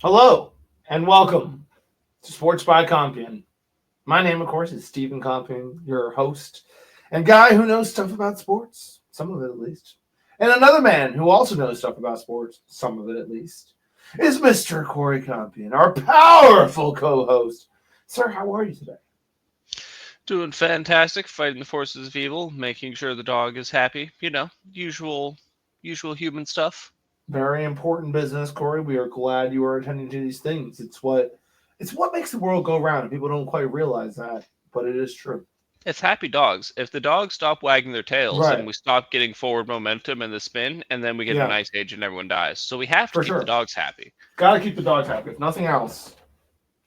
Hello and welcome to Sports by Compian. My name, of course, is Stephen Compian, your host and guy who knows stuff about sports, some of it at least. And another man who also knows stuff about sports, some of it at least, is Mr. Corey Compian, our powerful co-host. Sir, how are you today? Doing fantastic, fighting the forces of evil, making sure the dog is happy. Usual human stuff. Very important business, Corey. We are glad you are attending to these things. It's what makes the world go round, and people don't quite realize that, but it is true. It's happy dogs. If the dogs stop wagging their tails and Right. we stop getting forward momentum in the spin, and then we get an Yeah, ice age and everyone dies. So we have to for keep the sure. dogs happy. Gotta keep the dogs happy. If nothing else,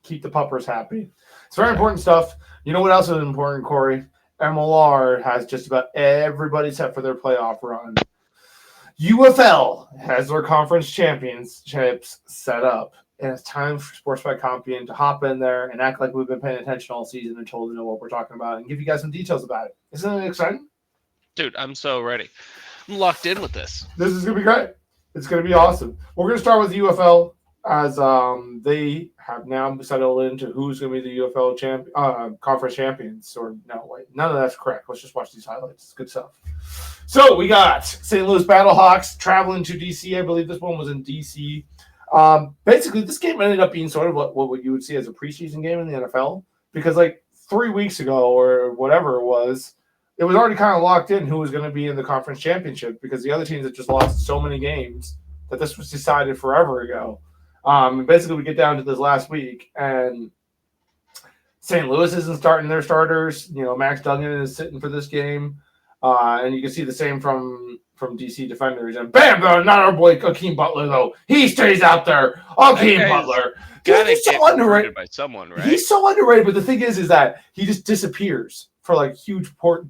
keep the puppers happy. It's very important stuff. You know what else is important, Corey? MLR has just about everybody set for their playoff run. UFL has their conference championships set up. And it's time for Sports by Compian to hop in there and act like we've been paying attention all season and totally know what we're talking about and give you guys some details about it. Isn't it exciting? Dude, I'm so ready. I'm locked in with this. This is going to be great. It's going to be awesome. We're going to start with UFL as they have now settled into who's going to be the UFL conference champions. Or no, wait, none of that's correct. Let's just watch these highlights. It's good stuff. So we got St. Louis Battlehawks traveling to DC. I believe this one was in DC. Basically, this game ended up being sort of what you would see as a preseason game in the NFL because like 3 weeks ago or whatever it was already kind of locked in who was going to be in the conference championship because the other teams had just lost so many games that this was decided forever ago. And basically, we get down to this last week, and St. Louis isn't starting their starters. You know, Max Duggan is sitting for this game, and you can see the same from DC defenders. And bam, not our boy Akeem Butler though. He stays out there. Akeem Butler, Gotta get rewarded by someone, right? He's so underrated. But the thing is that he just disappears for like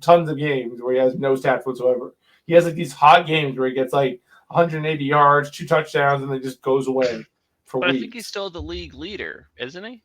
tons of games where he has no stats whatsoever. He has like these hot games where he gets like 180 yards, 2 touchdowns, and then just goes away for But weeks. I think he's still the league leader, isn't he?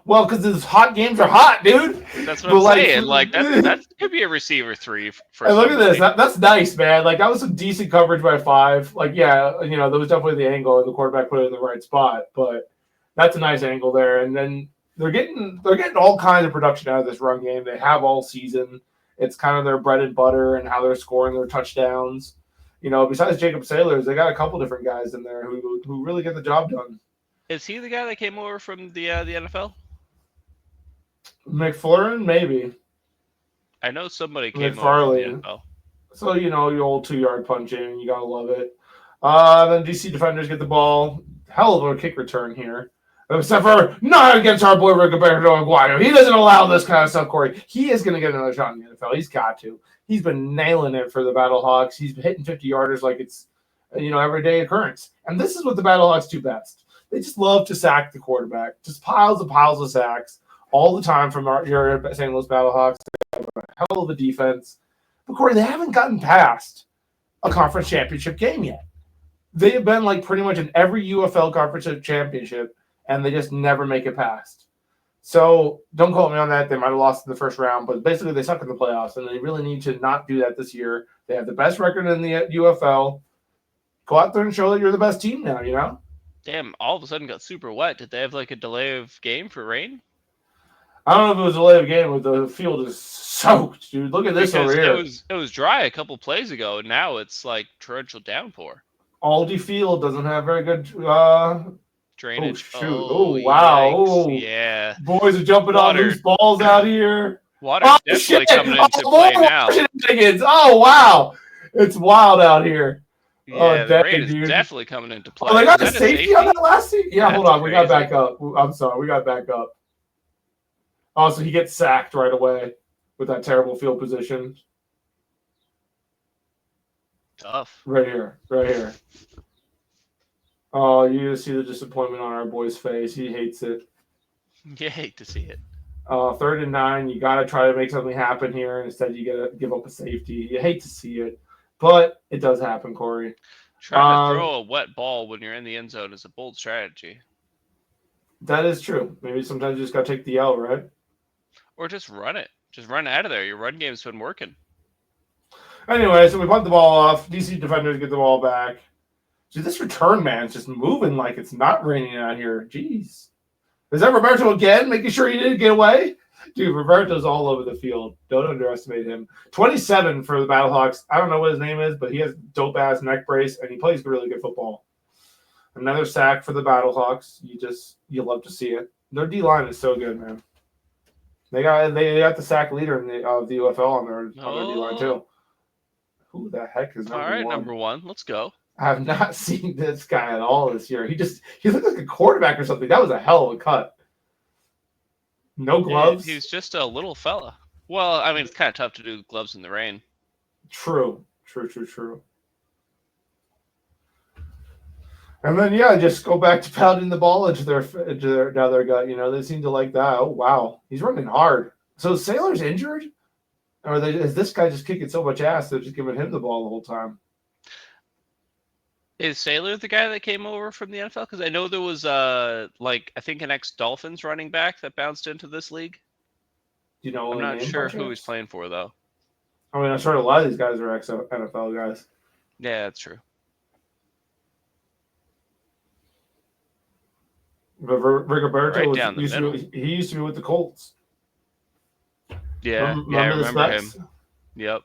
Well, because his hot games are hot, dude. That's what I'm saying. Like that could be a receiver 3 for. Hey, look at this. That's nice, man. Like that was some decent coverage by 5. Like, yeah, there was definitely the angle, and the quarterback put it in the right spot. But that's a nice angle there. And then they're getting all kinds of production out of this run game. They have all season. It's kind of their bread and butter and how they're scoring their touchdowns. Besides Jacob Sailors, they got a couple different guys in there who really get the job done. Is he the guy that came over from the NFL? McFlurrin, maybe. I know somebody came over from the NFL. So, your old 2-yard punching. You got to love it. Then DC defenders get the ball. Hell of a kick return here. Except for not against our boy Rigoberto Aguayo. He doesn't allow this kind of stuff, Corey. He is going to get another shot in the NFL. He's got to. He's been nailing it for the Battlehawks. He's hitting 50-yarders like it's, everyday occurrence. And this is what the Battlehawks do best. They just love to sack the quarterback. Just piles of sacks all the time from your St. Louis Battlehawks. They have a hell of a defense. But, Corey, they haven't gotten past a conference championship game yet. They have been like pretty much in every UFL conference championship, and they just never make it past. So don't quote me on that. They might have lost in the first round, but basically they suck in the playoffs, and they really need to not do that this year. They have the best record in the UFL. Go out there and show that you're the best team now, Damn, all of a sudden got super wet. Did they have like a delay of game for rain? I don't know if it was a delay of game, but the field is soaked, dude. Look at this because over here. It was dry a couple plays ago, and now it's like torrential downpour. Aldi Field doesn't have very good drainage. Oh, shoot. Oh, wow. Oh, yeah. Boys are jumping on loose balls out here. Water's definitely coming into play now. Oh, wow. It's wild out here. Yeah, the rain is definitely coming into play. Oh, they got a safety on that last seat? Yeah, hold on. We got back up. I'm sorry. We got back up. Oh, so he gets sacked right away with that terrible field position. Tough. Right here. Oh, you just see the disappointment on our boy's face. He hates it. You hate to see it. 3rd and 9. You got to try to make something happen here. Instead, you got to give up a safety. You hate to see it, but it does happen, Corey. Trying to throw a wet ball when you're in the end zone is a bold strategy. That is true. Maybe sometimes you just got to take the L, right? Or just run it. Just run out of there. Your run game's been working. Anyway, so we punt the ball off. DC defenders get the ball back. Dude, this return man's just moving like it's not raining out here. Jeez. Is that Roberto again, making sure he didn't get away? Dude, Roberto's all over the field. Don't underestimate him. 27 for the Battlehawks. I don't know what his name is, but he has dope-ass neck brace, and he plays really good football. Another sack for the Battlehawks. You love to see it. Their D-line is so good, man. They got the sack leader of the UFL on their D-line, too. Who the heck is number one? All right, number one. Let's go. I have not seen this guy at all this year. He looked like a quarterback or something. That was a hell of a cut. No gloves. He's just a little fella. Well, I mean, it's kind of tough to do gloves in the rain. True. And then, just go back to pounding the ball into their gut. They seem to like that. Oh, wow. He's running hard. So Sailor's injured? Or is this guy just kicking so much ass they're just giving him the ball the whole time? Is Sailor the guy that came over from the NFL? Because I know there was, I think an ex-Dolphins running back that bounced into this league. I'm not sure who he's playing for, though. I mean, I'm sure a lot of these guys are ex-NFL guys. Yeah, that's true. But Rigoberto he used to be with the Colts. Yeah, I remember him. Yep.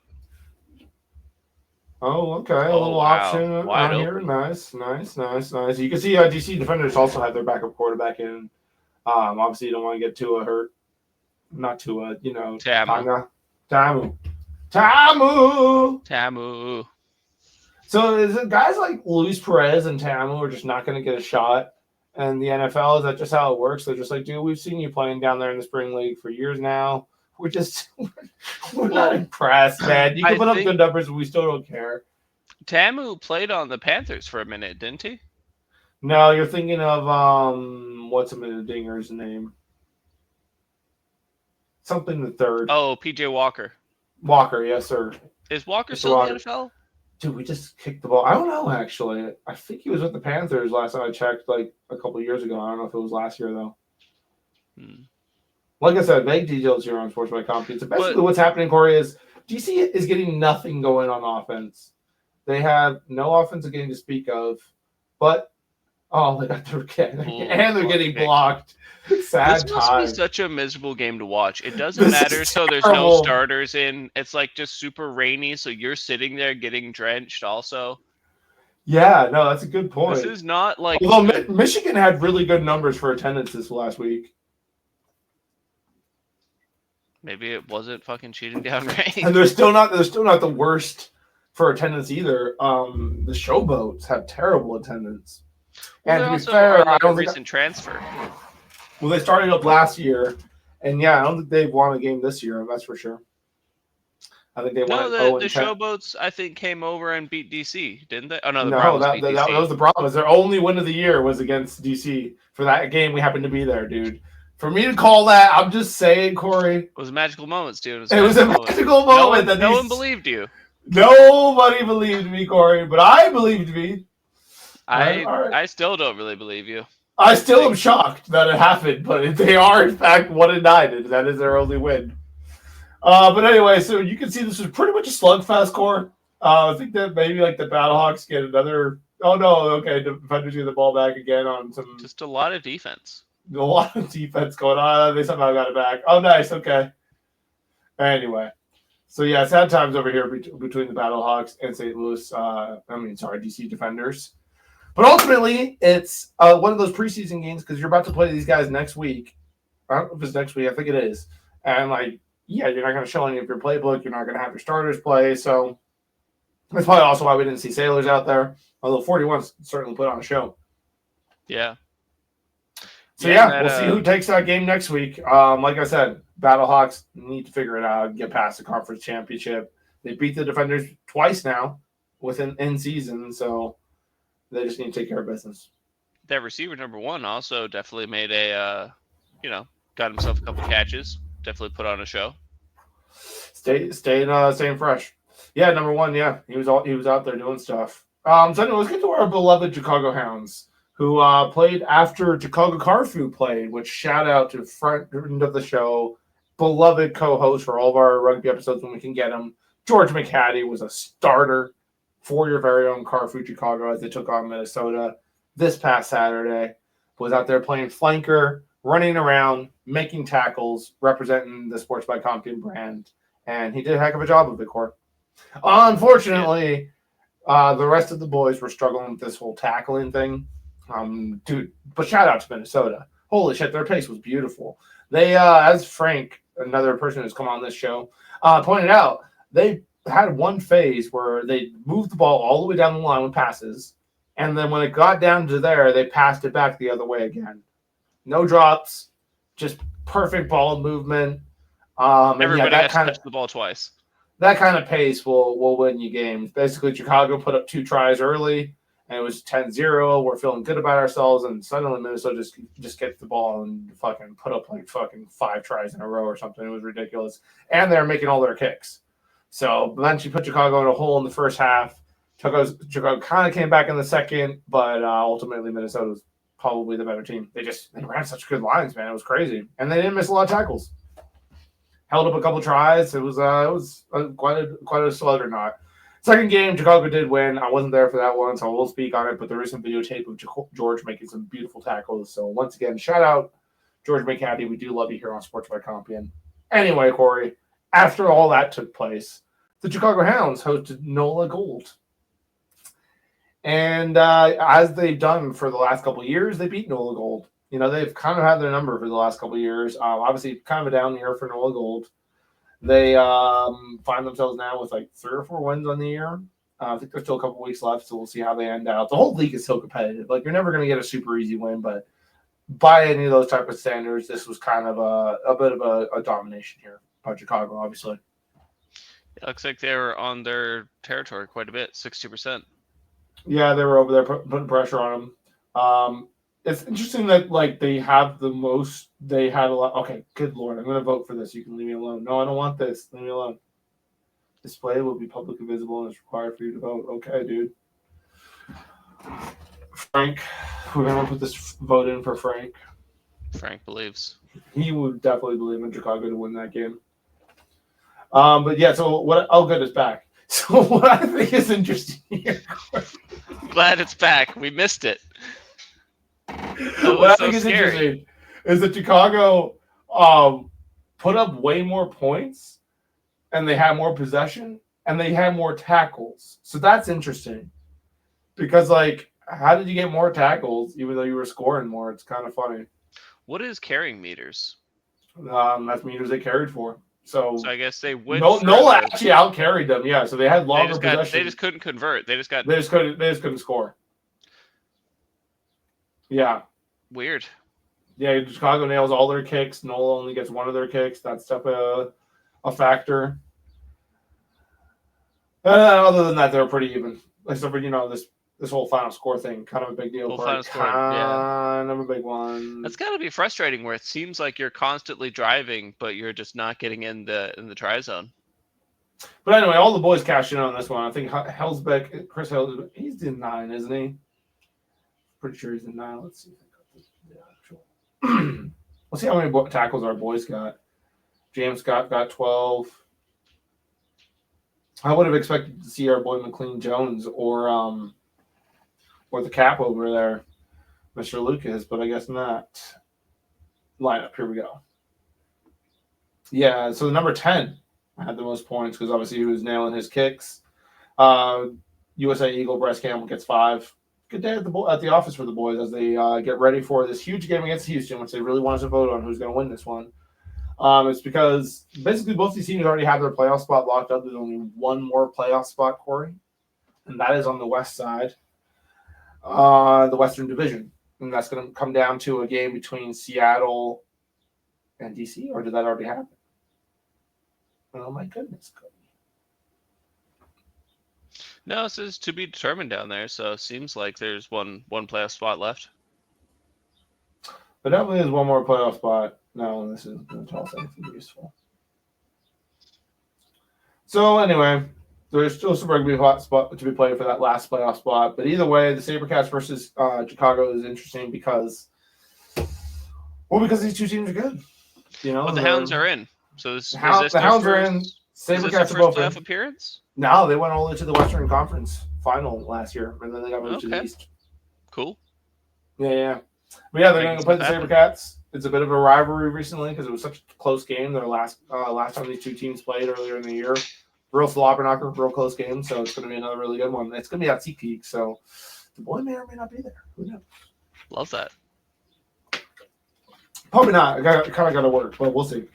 Oh, okay. A little option out here. Nice. You can see DC Defenders also have their backup quarterback in. Obviously, you don't want to get Tua hurt. Not Tua, Tamu. So is it guys like Luis Perez and Tamu are just not going to get a shot? And the NFL, is that just how it works? They're just like, dude, we've seen you playing down there in the spring league for years now. We're not impressed, man. You can put up good numbers, but we still don't care. Tamu played on the Panthers for a minute, didn't he? No, you're thinking of what's a dinger's name? Something the third. Oh, PJ Walker. Walker, yes, sir. Is Walker still in the NFL? Dude, we just kicked the ball. I don't know, actually. I think he was with the Panthers last time I checked, like a couple of years ago. I don't know if it was last year, though. Like I said, vague details here on Sports by Compian. So basically what's happening, Corey, is DC is getting nothing going on offense. They have no offensive game to speak of, but they got their and they're getting blocked. Sad This must time. be such a miserable game to watch. It doesn't matter. So there's no starters in. It's like just super rainy, so you're sitting there getting drenched also. Yeah, no, that's a good point. This is not like although Michigan had really good numbers for attendance this last week. Maybe it wasn't fucking cheating down rain. And they're still not the worst for attendance either. The Showboats have terrible attendance. Well, and to be fair, I don't recent transfer. Well, they started up last year, and I don't think they've won a game this year. That's for sure. I think they won. The Showboats, I think, came over and beat DC, didn't they? Oh no, that was the problem. Their only win of the year was against DC. For that game, we happened to be there, dude. For me to call that, I'm just saying, Corey. It was magical moments, dude. It was a magical moment. No one believed you. Nobody believed me, Corey, but I believed me. I still don't really believe you. I still am shocked that it happened, but they are, in fact, 1-9, and that is their only win. But anyway, so you can see this was pretty much a slugfest, Core. I think that maybe like the Battlehawks get another. Oh no, okay, defenders get the ball back again on some. Just a lot of defense. A lot of defense going on. They somehow got it back. Oh, nice. Okay. Anyway, so sad times over here between the Battlehawks and St. Louis. DC Defenders. But ultimately, it's one of those preseason games because you're about to play these guys next week. I don't know if it's next week. I think it is. And you're not going to show any of your playbook. You're not going to have your starters play. So that's probably also why we didn't see Sailors out there. Although 41's certainly put on a show. Yeah. So we'll see who takes that game next week. Like I said, Battlehawks need to figure it out, get past the conference championship. They beat the Defenders twice now within in season, so they just need to take care of business. That receiver number one also definitely made got himself a couple catches. Definitely put on a show. Staying fresh. Yeah, number one. Yeah, he was out there doing stuff. So anyway, let's get to our beloved Chicago Hounds, who played after Chicago Carfu played, which shout out to friend of the show, beloved co-host for all of our rugby episodes when we can get him. George McHattie was a starter for your very own Carrefour Chicago as they took on Minnesota this past Saturday. Was out there playing flanker, running around, making tackles, representing the Sports by Compian brand, and he did a heck of a job of it, Core. Unfortunately, the rest of the boys were struggling with this whole tackling thing. Dude, but shout out to Minnesota. Holy shit, their pace was beautiful. They, as Frank, another person who's come on this show, pointed out, they had one phase where they moved the ball all the way down the line with passes, and then when it got down to there, they passed it back the other way again. No drops, just perfect ball movement. Everybody has to touch the ball twice. That kind of pace will win you games. Basically, Chicago put up 2 tries early, and it was 10-0. We're feeling good about ourselves, and suddenly Minnesota just gets the ball and fucking put up like fucking 5 tries in a row or something. It was ridiculous. And they're making all their kicks. So eventually put Chicago in a hole in the first half. Chicago kind of came back in the second, but ultimately Minnesota was probably the better team. They ran such good lines, man. It was crazy. And they didn't miss a lot of tackles. Held up a couple tries. It was quite a slugger knot. Second game, Chicago did win. I wasn't there for that one, so I won't speak on it, but there is some videotape of George making some beautiful tackles. So once again, shout out George McCaddy. We do love you here on Sports by Compian. Anyway, Corey, after all that took place, the Chicago Hounds hosted NOLA Gold. And as they've done for the last couple of years, they beat NOLA Gold. You know, they've kind of had their number for the last couple of years. Obviously, kind of a down year for NOLA Gold. They find themselves now with like 3 or 4 wins on the year. I think there's still a couple weeks left, so we'll see how they end out. The whole league is so competitive. Like, you're never going to get a super easy win, but by any of those type of standards, this was kind of a bit of a domination here by Chicago, obviously. It looks like they were on their territory quite a bit, 60%. Yeah, they were over there putting pressure on them. It's interesting that like they have the most. They had a lot. Okay, good lord, I'm going to vote for this. You can leave me alone. No, I don't want this. Leave me alone. Display will be publicly visible and it's required for you to vote. Okay, dude. Frank, we're going to put this vote in for Frank. Frank believes. He would definitely believe in Chicago to win that game. But yeah, so what? Oh, good, it's back. So what I think is interesting here. Glad it's back. We missed it. What I think is interesting is that Chicago put up way more points, and they had more possession, and they had more tackles. So that's interesting. Because, like, how did you get more tackles even though you were scoring more? It's kind of funny. What is carrying meters? That's meters they carried for. So I guess they would. Nola actually out-carried them, yeah. So they had longer possession. They just couldn't convert. They just couldn't score. Yeah. Weird. Yeah, Chicago nails all their kicks. Nola only gets one of their kicks. That's definitely a factor. Other than that, they're pretty even. Except for, this whole final score thing, kind of a big deal. Final score, kind of a big one. That's got to be frustrating where it seems like you're constantly driving, but you're just not getting in the try zone. But anyway, all the boys cashed in on this one. I think Chris Helsbeck, he's in 9, isn't he? Pretty sure he's in 9. Let's see if I got the actual. Let's see how many tackles our boys got. James Scott got 12. I would have expected to see our boy McLean Jones or the cap over there, Mr. Lucas, but I guess not. Lineup, here we go. Yeah, so the number 10 had the most points because obviously he was nailing his kicks. USA Eagle Bryce Campbell gets 5. Good day at the office for the boys as they get ready for this huge game against Houston, which they really want us to vote on who's going to win this one. It's because basically both these teams already have their playoff spot locked up. There's only one more playoff spot, Corey, and that is on the west side, the Western Division. And that's going to come down to a game between Seattle and DC, or did that already happen? Oh, my goodness, Cody. No, this is to be determined down there, so it seems like there's one playoff spot left. But definitely there's one more playoff spot. No, this isn't going to tell us anything useful. So anyway, there's still some rugby spot to be played for that last playoff spot. But either way, the SaberCats versus Chicago is interesting because these two teams are good. But the Hounds are in. So the Hounds are in. SaberCats are both playoff appearance? No, they went all the way to the Western Conference final last year, and then they got moved to the East. Cool. Yeah. But yeah, they're going to play the happen. SaberCats. It's a bit of a rivalry recently because it was such a close game. Their last time these two teams played earlier in the year. Real slobber knocker, real close game. So it's going to be another really good one. It's going to be at SeatGeek, so the boy may or may not be there. Who knows? Love that. Probably not. Kind of got to work, but we'll see.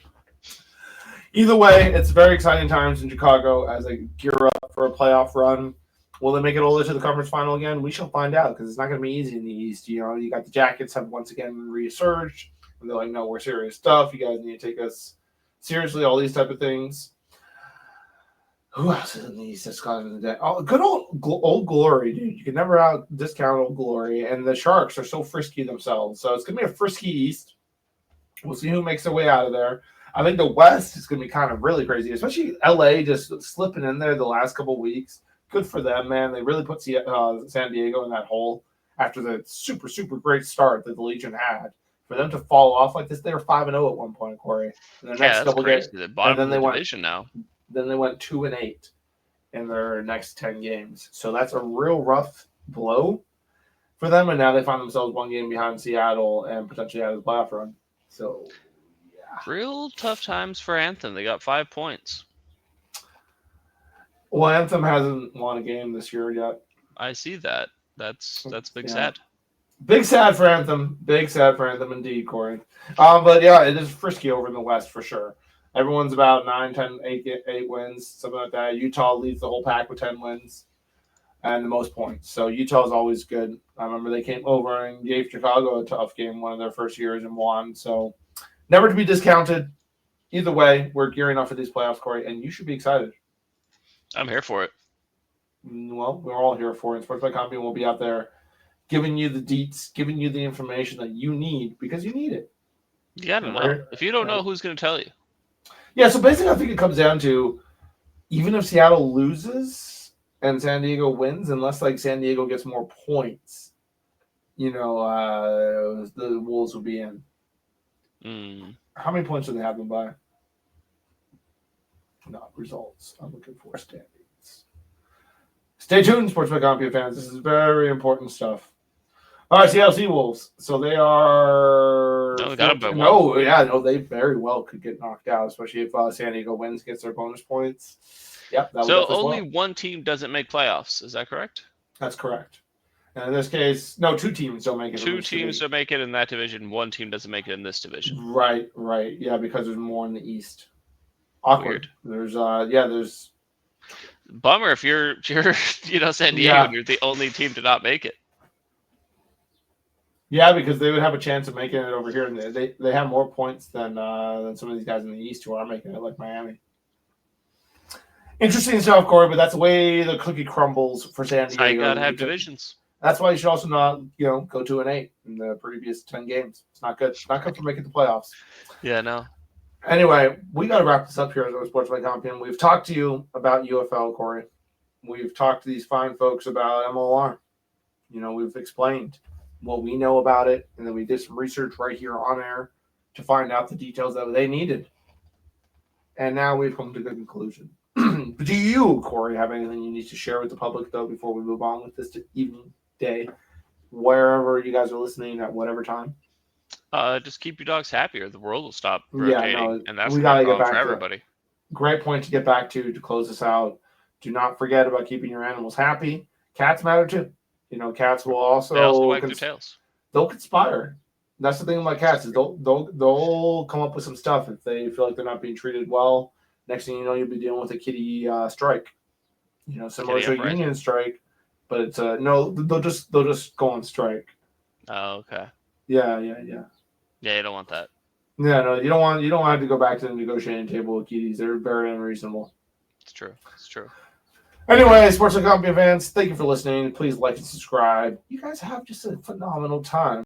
Either way, it's very exciting times in Chicago as they gear up for a playoff run. Will they make it all the way to the conference final again? We shall find out because it's not going to be easy in the East. You know, you got the Jackets have once again resurged. And they're like, no, we're serious stuff. You guys need to take us seriously, all these type of things. Who else is in the East that's gone in the day? Oh, good old Glory, dude. You can never out discount old Glory. And the Sharks are so frisky themselves. So it's going to be a frisky East. We'll see who makes their way out of there. I think the West is going to be kind of really crazy, especially LA just slipping in there the last couple of weeks. Good for them, man. They really put San Diego in that hole after the super, super great start that the Legion had. For them to fall off like this, they were 5-0 at one point, Corey. And their next couple games, the bottom of the division now. Then they went 2-8 in their next 10 games. So that's a real rough blow for them. And now they find themselves one game behind Seattle and potentially out of the playoff run. So, yeah. Real tough times for Anthem. They got 5 points. Well, Anthem hasn't won a game this year yet. I see that. That's big sad. Big sad for Anthem. Big sad for Anthem indeed, Corey. But yeah, it is frisky over in the West for sure. Everyone's about 9, 10, 8 wins, something like that. Utah leads the whole pack with 10 wins and the most points. So Utah's always good. I remember they came over and gave Chicago a tough game one of their first years and won. So never to be discounted. Either way, we're gearing up for these playoffs, Corey, and you should be excited. I'm here for it. Well, we're all here for it. Sports by Compian will be out there giving you the deets, giving you the information that you need because you need it. You got to know. If you don't know, who's going to tell you? Yeah, so basically I think it comes down to even if Seattle loses and San Diego wins, unless like San Diego gets more points, you know, the Wolves will be in. How many points do they have them by? Not results. I'm looking for standings. Stay tuned, Sports by Compian fans. This is very important stuff. All right, Seattle Seawolves. So they are. They very well could get knocked out, especially if San Diego wins, gets their bonus points. Yep. So only one team doesn't make playoffs. Is that correct? That's correct. And in this case, no, 2 teams don't make it. 2 teams don't make it in that division. 1 team doesn't make it in this division. Right. Yeah, because there's more in the East. Awkward. Weird. There's. Bummer if you're San Diego and you're the only team to not make it. Yeah, because they would have a chance of making it over here, and they have more points than some of these guys in the East who are making it, like Miami. Interesting stuff, Corey, but that's the way the cookie crumbles for San Diego. You gotta have divisions. That's why you should also not, go 2-8 in the previous 10 games. It's not good. It's not good for making the playoffs. Yeah, no. Anyway, we got to wrap this up here at Sports by Compian. We've talked to you about UFL, Corey. We've talked to these fine folks about MLR. We've explained what we know about it, and then we did some research right here on air to find out the details that they needed. And now we've come to a good conclusion. Do you, Corey, have anything you need to share with the public, though, before we move on with this evening, day, wherever you guys are listening at whatever time? Just keep your dogs happy or the world will stop rotating, and that's we got to get back for everybody. Great point to get back to close this out. Do not forget about keeping your animals happy. Cats matter too. Cats will also. They also wag their tails. They'll conspire. That's the thing about cats is they'll come up with some stuff if they feel like they're not being treated well. Next thing you know, you'll be dealing with a kitty strike. Similar to a union strike, but it's no. They'll just go on strike. Oh, okay. Yeah. Yeah, you don't want that. Yeah, no, you don't want to go back to the negotiating table with kitties. They're very unreasonable. It's true. Anyway, Sports by Compian fans, thank you for listening. Please like and subscribe. You guys have just a phenomenal time.